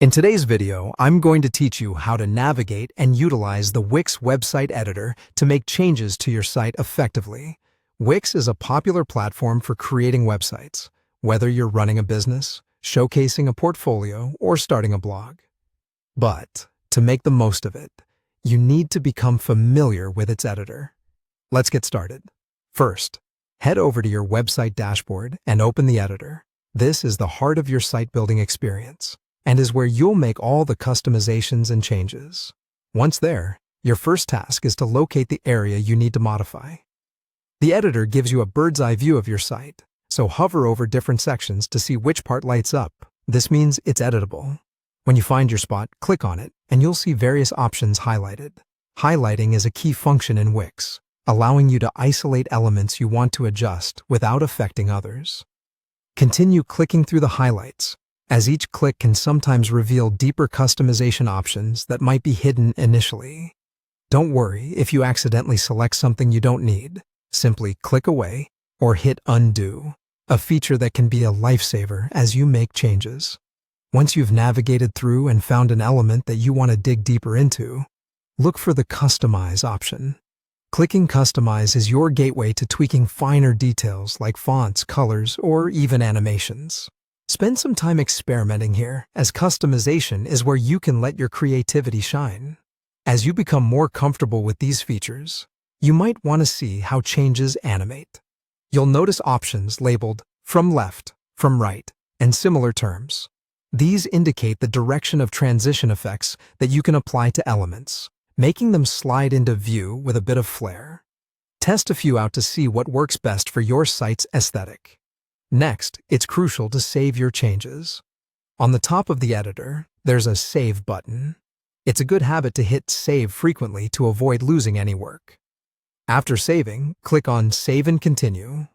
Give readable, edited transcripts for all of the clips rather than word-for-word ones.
In today's video, I'm going to teach you how to navigate and utilize the Wix website editor to make changes to your site effectively. Wix is a popular platform for creating websites, whether you're running a business, showcasing a portfolio, or starting a blog. But to make the most of it, you need to become familiar with its editor. Let's get started. First, head over to your website dashboard and open the editor. This is the heart of your site building experience, and is where you'll make all the customizations and changes. Once there, your first task is to locate the area you need to modify. The editor gives you a bird's eye view of your site, so hover over different sections to see which part lights up. This means it's editable. When you find your spot, click on it, and you'll see various options highlighted. Highlighting is a key function in Wix, allowing you to isolate elements you want to adjust without affecting others. Continue clicking through the highlights, as each click can sometimes reveal deeper customization options that might be hidden initially. Don't worry if you accidentally select something you don't need. Simply click away or hit undo, a feature that can be a lifesaver as you make changes. Once you've navigated through and found an element that you want to dig deeper into, look for the Customize option. Clicking Customize is your gateway to tweaking finer details like fonts, colors, or even animations. Spend some time experimenting here, as customization is where you can let your creativity shine. As you become more comfortable with these features, you might want to see how changes animate. You'll notice options labeled from left, from right, and similar terms. These indicate the direction of transition effects that you can apply to elements, making them slide into view with a bit of flair. Test a few out to see what works best for your site's aesthetic. Next, it's crucial to save your changes. On the top of the editor, there's a Save button. It's a good habit to hit Save frequently to avoid losing any work. After saving, click on Save and Continue,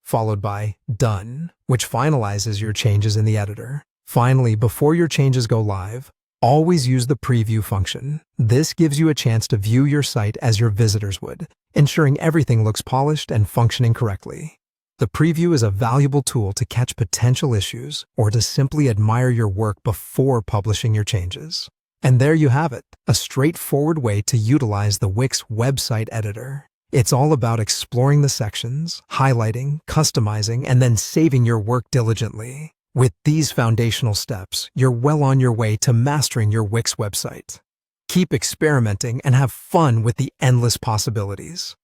followed by Done, which finalizes your changes in the editor. Finally, before your changes go live, always use the Preview function. This gives you a chance to view your site as your visitors would, ensuring everything looks polished and functioning correctly. The preview is a valuable tool to catch potential issues or to simply admire your work before publishing your changes. And there you have it, a straightforward way to utilize the Wix website editor. It's all about exploring the sections, highlighting, customizing, and then saving your work diligently. With these foundational steps, you're well on your way to mastering your Wix website. Keep experimenting and have fun with the endless possibilities.